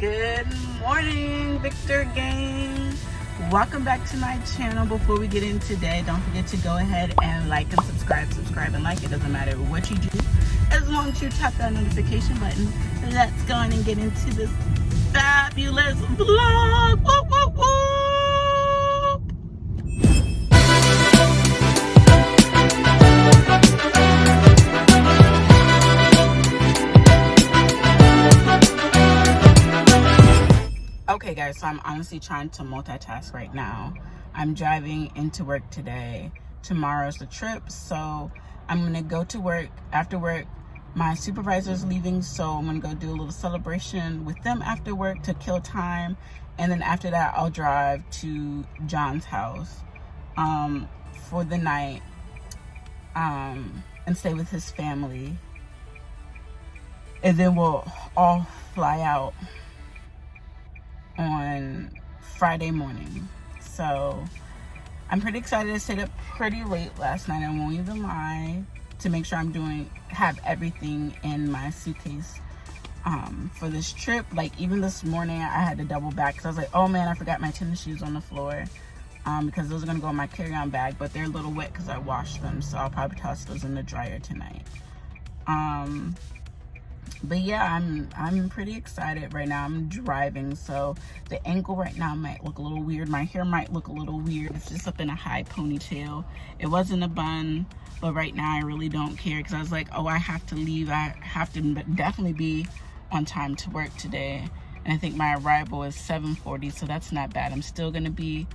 Good morning, Victor gang. Welcome back to my channel. Before we get in today, don't forget to go ahead and like and subscribe and like. It doesn't matter what you do as long as you tap that notification button. Let's go on and get into this fabulous vlog. Whoop, whoop, whoop. Okay guys, so I'm honestly trying to multitask right now. I'm driving into work today. Tomorrow's the trip, so I'm gonna go to work. After work, my supervisor's leaving, so I'm gonna go do a little celebration with them after work to kill time. And then after that, I'll drive to John's house for the night and stay with his family. And then we'll all fly out on Friday morning. So I'm pretty excited. I stayed up pretty late last night, I won't even lie, to make sure have everything in my suitcase for this trip. Like even this morning I had to double back because I was like, oh man, I forgot my tennis shoes on the floor, because those are gonna go in my carry-on bag, but they're a little wet because I washed them, so I'll probably toss those in the dryer tonight. But yeah, I'm pretty excited right now. I'm driving, so the angle right now might look a little weird. My hair might look a little weird. It's just up in a high ponytail. It wasn't a bun, but right now I really don't care because I was like, oh, I have to leave. I have to definitely be on time to work today. And I think my arrival is 7:40, so that's not bad. I'm still gonna be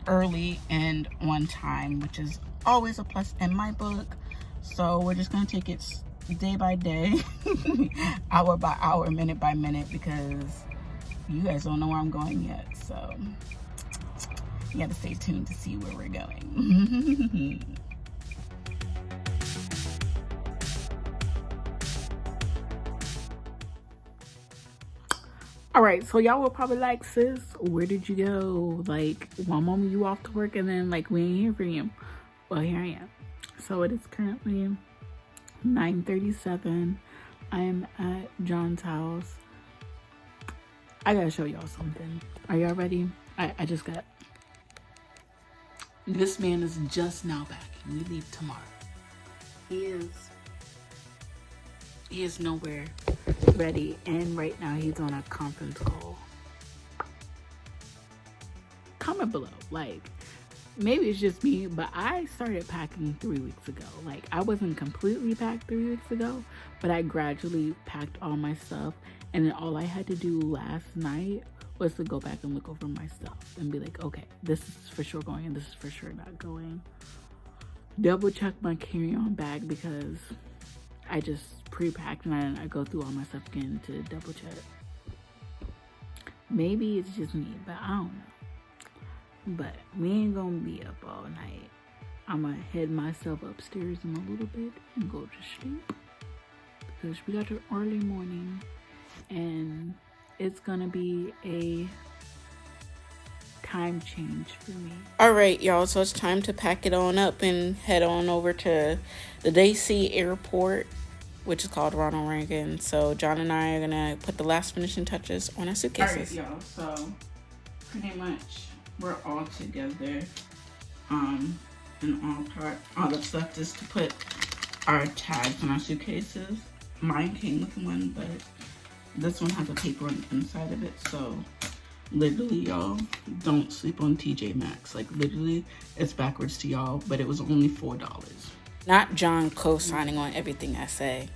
early and on time, which is always a plus in my book. So we're just gonna take it day by day, hour by hour, minute by minute, because you guys don't know where I'm going yet, so you gotta stay tuned to see where we're going. All right, so y'all will probably like, sis, where did you go? Like one moment you off to work and then like we ain't here for you. Well, here I am. So it is currently 9:37. I am at John's house. I gotta show y'all something. Are y'all ready? I just got, this man is just now back and we leave tomorrow. He is nowhere ready, and right now he's on a conference call. Comment below, like, maybe it's just me, but I started packing 3 weeks ago. Like, I wasn't completely packed 3 weeks ago, but I gradually packed all my stuff. And then all I had to do last night was to go back and look over my stuff and be like, okay, this is for sure going and this is for sure not going. Double check my carry-on bag because I just pre-packed and then I go through all my stuff again to double check. Maybe it's just me, but I don't know. But we ain't gonna be up all night. I'm gonna head myself upstairs in a little bit and go to sleep because we got an early morning and it's gonna be a time change for me. All right, y'all, so it's time to pack it on up and head on over to the DC airport, which is called Ronald Reagan. So John and I are gonna put the last finishing touches on our suitcases. All right, y'all, so pretty much we're all together, and all that's left is to put our tags on our suitcases. Mine came with one, but this one has a paper on the inside of it, so literally, y'all, don't sleep on TJ Maxx. Like, literally, it's backwards to y'all, but it was only $4. Not John co-signing on everything I say.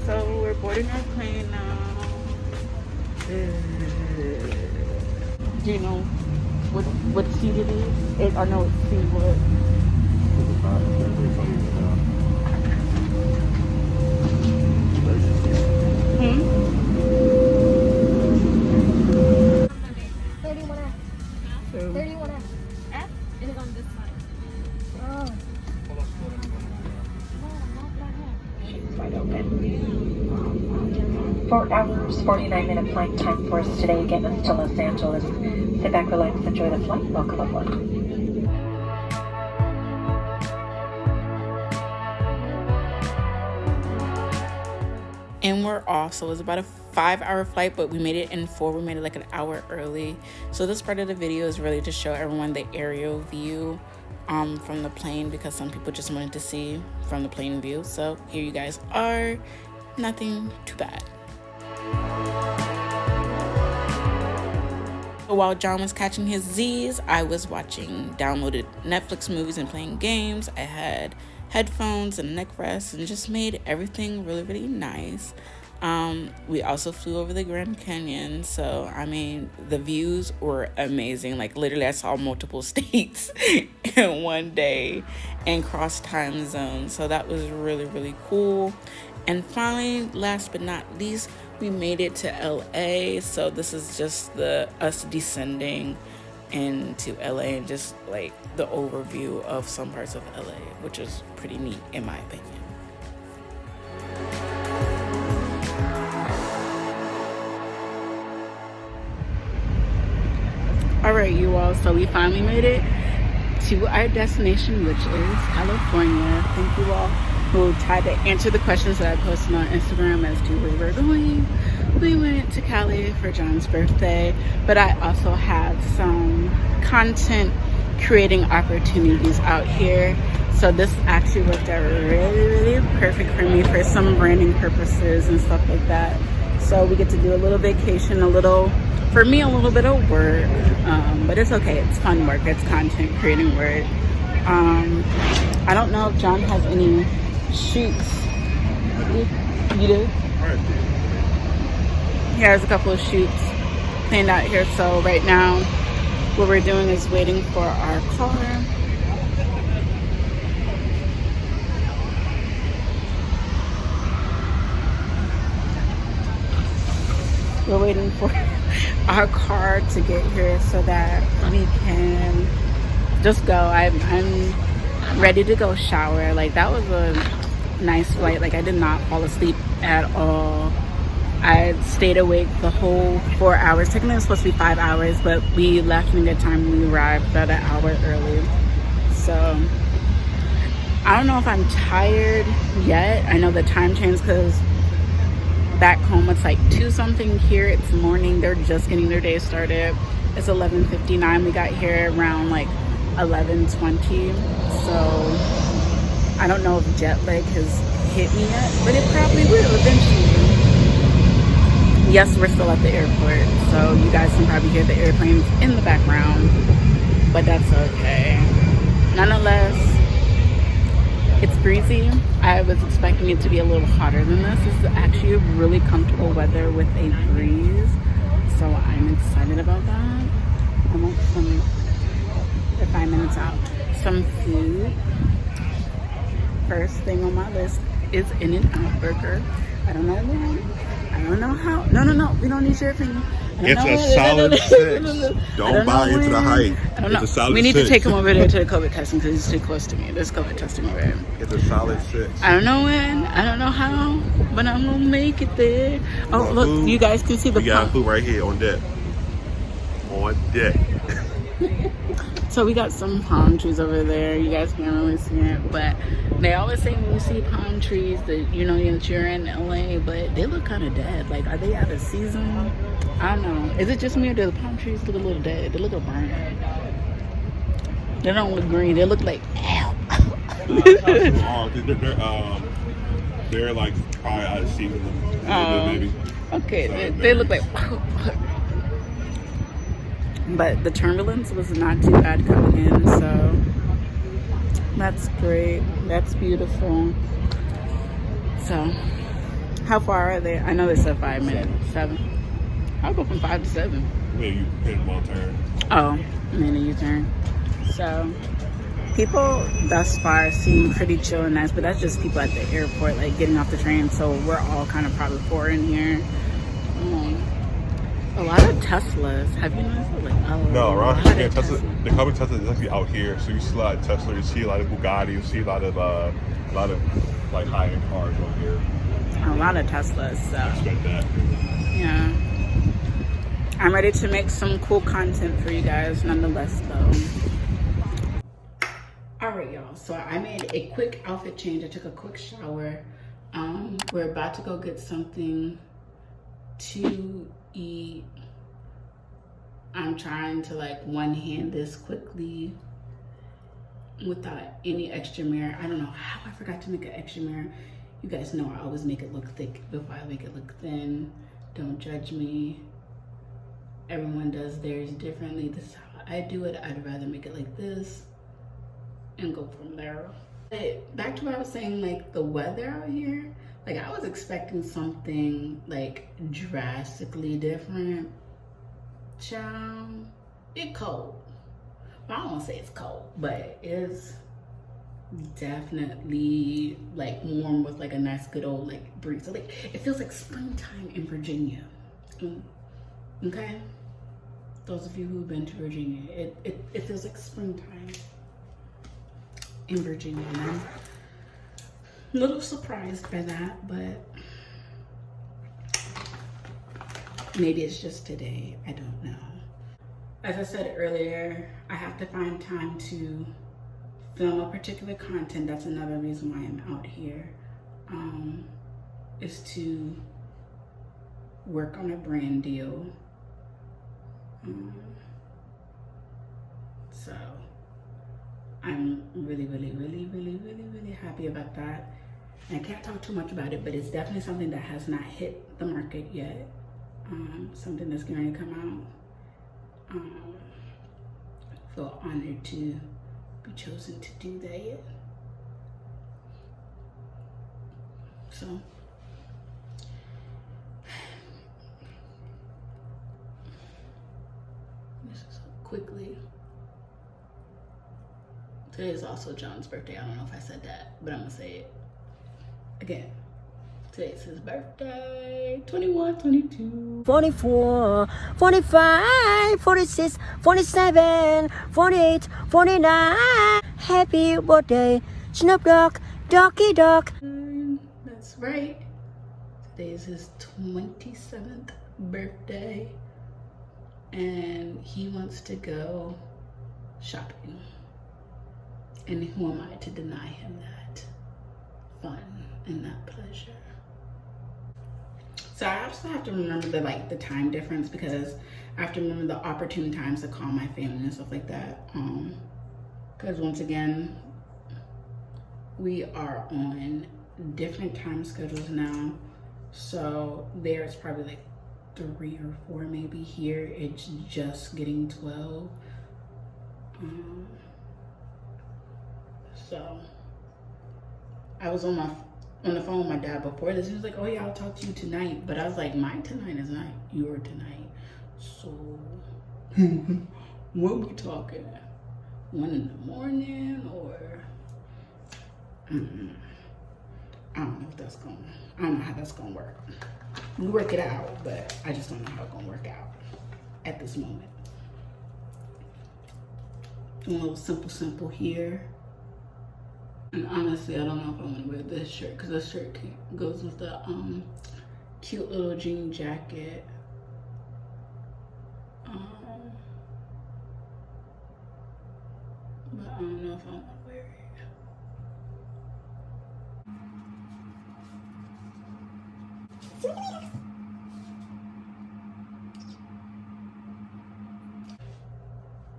So we're boarding our plane now. Do you know what seat it is? I know it's seat what? Hmm? 31F. 31F. F? It is on this side. Oh. Wide open. 4 hours, 49-minute flight time for us today. Getting us to Los Angeles. Sit back, relax, enjoy the flight. Welcome aboard. and we're off. So it was about a 5-hour flight, but we made it in 4. We made it like an hour early. So this part of the video is really to show everyone the aerial view from the plane, because some people just wanted to see from the plane view. So here you guys are. Nothing too bad. So while John was catching his Z's, I was watching downloaded Netflix movies and playing games. I had headphones and neck rests and just made everything really, really nice. We also flew over the Grand Canyon, so I mean the views were amazing. Like literally I saw multiple states in one day and cross time zones, so that was really, really cool. And finally, last but not least, we made it to LA. So this is just us descending into LA and just like the overview of some parts of LA, which is pretty neat in my opinion. All right, you all, so we finally made it to our destination, which is California. Thank you all who tried to answer the questions that I posted on Instagram as to where we're going. We went to Cali for John's birthday, but I also have some content creating opportunities out here. So this actually worked out really, really perfect for me for some branding purposes and stuff like that. So we get to do a little vacation, for me, a little bit of work, but it's okay. It's fun work. It's content creating work. I don't know if John has any shoots. You do? He has a couple of shoots planned out here. So right now, what we're doing is waiting for our car. We're waiting for our car to get here so that we can just go. I'm ready to go shower. Like that was a nice flight. Like I did not fall asleep at all. I stayed awake the whole 4 hours. Technically it was supposed to be 5 hours, but we left in a good time when we arrived about an hour early. So I don't know if I'm tired yet. I know the time changed because back home it's like 2 something. Here it's morning. They're just getting their day started. It's 11:59. We got here around like 11:20. So I don't know if jet lag has hit me yet, but it probably will eventually. Yes, we're still at the airport, so you guys can probably hear the airplanes in the background, but that's okay. Nonetheless, it's breezy. I was expecting it to be a little hotter than this. This is actually a really comfortable weather with a breeze, so I'm excited about that. I want some, they're 5 minutes out, some food. First thing on my list is In-N-Out Burger. I don't know when. I don't know how. No. We don't need your opinion. It's a solid 6. Don't buy into the hype. It's a solid 6. We need to take him over there to the COVID testing because he's too close to me. There's COVID testing over there. It's a solid 6. I don't know when. I don't know how. But I'm going to make it there. Oh, look. Food. You guys can see the We got food right here on deck. On deck. So we got some palm trees over there. You guys can't really see it, but they always say when you see palm trees that you know that you're in LA, but they look kind of dead. Like, are they out of season? I don't know. Is it just me or do the palm trees look a little dead? They look a burnt. They don't look green. They look like ow. They're like probably out of season. Maybe. Okay, they look like. But the turbulence was not too bad coming in, so that's great. That's beautiful. So, how far are they? I know they said 5 minutes. 7. I'll go from 5 to 7. Yeah, you hit one turn. Oh, and then a U-turn. So, people thus far seem pretty chill and nice, but that's just people at the airport, like getting off the train. So we're all kind of probably poor in here. A lot of Teslas. Have you noticed? No, around here, Tesla. The common Tesla is actually out here, so you see a lot of Tesla. You see a lot of Bugatti. You see a lot of like high-end cars over here. A lot of Teslas. So I expect that. Yeah, I'm ready to make some cool content for you guys. Nonetheless, though. All right, y'all. So I made a quick outfit change. I took a quick shower. We're about to go get something to eat. I'm trying to like one-hand this quickly without any extra mirror. I don't know how I forgot to make an extra mirror. You guys know I always make it look thick before I make it look thin. Don't judge me. Everyone does theirs differently. This is how I do it. I'd rather make it like this and go from there. But back to what I was saying, like the weather out here, like I was expecting something like drastically different. Child, it's cold. Well, I don't want to say it's cold, but it's definitely like warm with like a nice good old like breeze. So like it feels like springtime in Virginia. Okay, those of you who've been to Virginia, it feels like springtime in Virginia. And I'm a little surprised by that, but maybe it's just today, I don't know. As I said earlier, I have to find time to film a particular content. That's another reason why I'm out here, is to work on a brand deal. So I'm really happy about that. And I can't talk too much about it, but it's definitely something that has not hit the market yet. Something that's going to come out. I feel honored to be chosen to do that. So this is quickly. Today is also John's birthday. I don't know if I said that, but I'm gonna say it again. Today's his birthday. 21, 22, 44, 45, 46, 47, 48, 49. Happy birthday, Snoop Dogg, Doggy Dog. That's right. Today is his 27th birthday, and he wants to go shopping. And who am I to deny him that fun and that pleasure? So I also have to remember the time difference, because I have to remember the opportune times to call my family and stuff like that. Because once again, we are on different time schedules now. So there's probably like 3 or 4 maybe. Here it's just getting 12. So I was on the phone with my dad before this. He was like, oh yeah, I'll talk to you tonight. But I was like, my tonight is not your tonight. So when we talking? 1 in the morning or I don't know if that's going, I don't know how that's gonna work. We work it out, but I just don't know how it's gonna work out at this moment. Doing a little simple here. And honestly, I don't know if I want to wear this shirt, because this shirt goes with the cute little jean jacket. But I don't know if I want to wear it.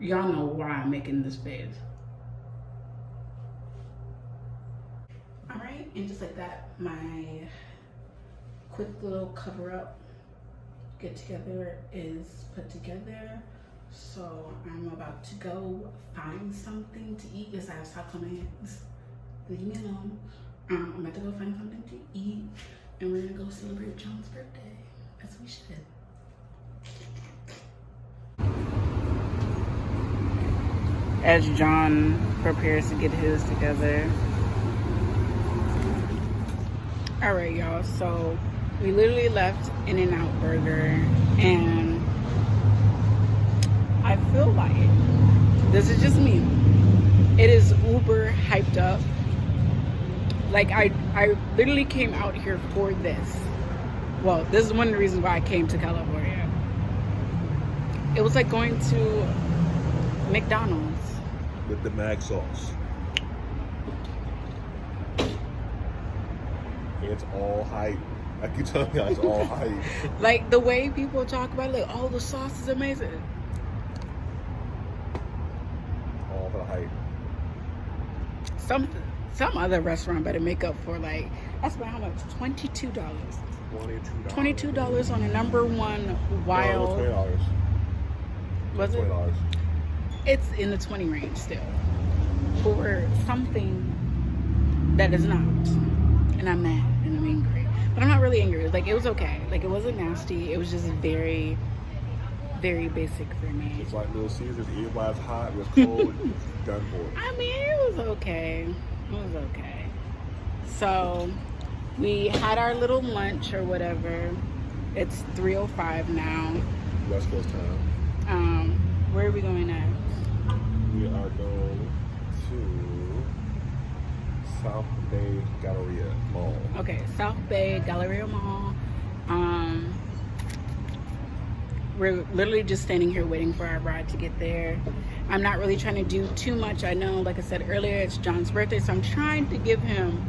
Y'all know why I'm making this face. Alright, and just like that, my quick little cover up get together is put together. So I'm about to go find something to eat. Yes, I have socks on my hands. Leave me alone. I'm about to go find something to eat, and we're gonna go celebrate John's birthday, as we should. As John prepares to get his together. All right, y'all, so we literally left In-N-Out Burger, and I feel like, this is just me, it is uber hyped up. Like I literally came out here for this. Well, this is one of the reasons why I came to California. It was like going to McDonald's. With the mag sauce. It's all hype. I keep telling you, it's all hype. Like the way people talk about it, like, oh, the sauce is amazing. All for the hype. Some other restaurant better make up for, like, that's about how much? $22. $22 on a #1 wild. No, $20. Was it? $20. It's in the 20 range still for something that is not. And I'm mad and I'm angry, but I'm not really angry. Like, it was okay. Like, it wasn't nasty. It was just very, very basic for me. It's like Little Caesars. Everybody's hot, it was cold, done for. I mean, it was okay. It was okay. So we had our little lunch or whatever. It's 3:05 now. West Coast time. Where are we going next? We are going to South Bay Galleria Mall. Okay, South Bay Galleria Mall. We're literally just standing here waiting for our ride to get there. I'm not really trying to do too much. I know, like I said earlier, it's John's birthday, so I'm trying to give him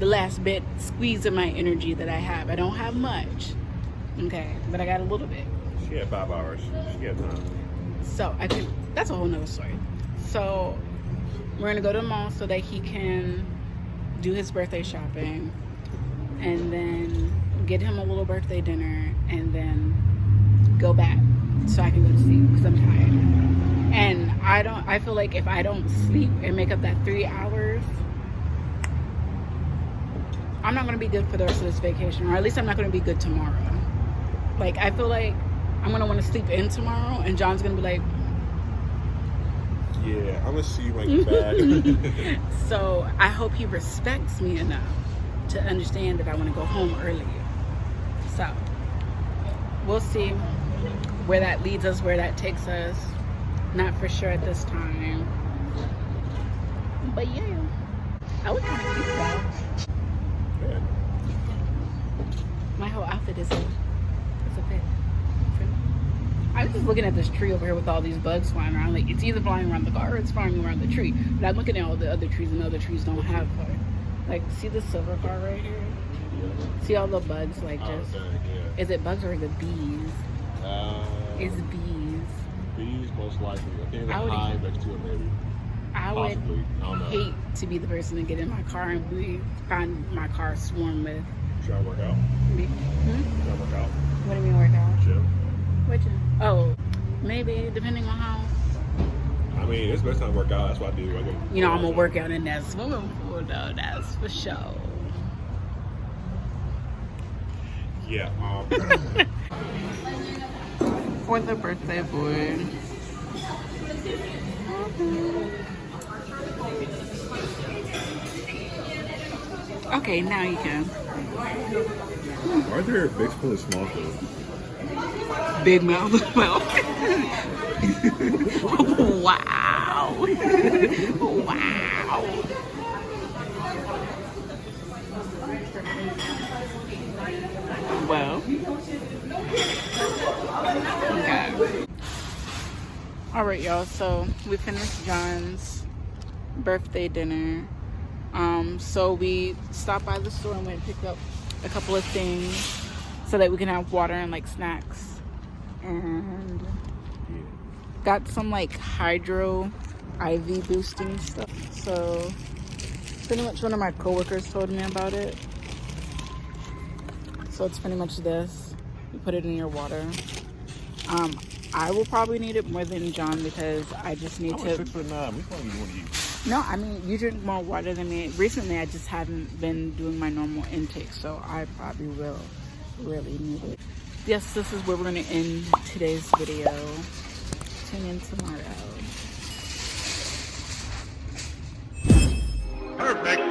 the last bit, squeeze of my energy that I have. I don't have much, okay, but I got a little bit. She had 5 hours. She had time. So I think that's a whole nother story. So we're gonna go to the mall so that he can do his birthday shopping, and then get him a little birthday dinner, and then go back so I can go to sleep because I'm tired. And I feel like if I don't sleep and make up that 3 hours, I'm not gonna be good for the rest of this vacation, or at least I'm not gonna be good tomorrow. Like, I feel like I'm gonna want to sleep in tomorrow, and John's gonna be like, yeah, I'm gonna see you when you get back. so I hope he respects me enough to understand that I want to go home early. So we'll see where that leads us, where that takes us. Not for sure at this time, but yeah, I would kind of cute though. Yeah. My whole outfit is a bit. I was just looking at this tree over here with all these bugs flying around. Like, it's either flying around the car or it's flying around the tree. But I'm looking at all the other trees, and the other trees don't have fur. Like, see the silver car right here? See all the bugs, like, just... Okay, yeah. Is it bugs or is it bees? It's bees. Bees, most likely. I think I would- hive next to it, maybe. I would Possibly. I don't know. hate to be the person to get in my car and find my car swarmed with Try to work out. bees. Hmm? Try to work out. What do you mean work out? Chill. What you? Oh, maybe, depending on how... I mean, it's the best time to work out. That's what I do. You know, I'm gonna work out in that swimming pool, though. That's for sure. Yeah. For the birthday boy. Okay, now you can. Are there a big spoon and small spoon? Big mouth. Wow. Wow. Well. Okay. Alright, y'all. So we finished John's birthday dinner. So we stopped by the store and went and picked up a couple of things so that we can have water and like snacks, and got some like hydro IV boosting stuff. So pretty much one of my coworkers told me about it. So it's pretty much this. You put it in your water. I will probably need it more than John because I just need to. 6 foot 9. We probably want to eat. No, I mean, you drink more water than me. Recently, I just haven't been doing my normal intake, so I probably will really need it. Yes, this is where we're going to end today's video. Tune in tomorrow. Perfect.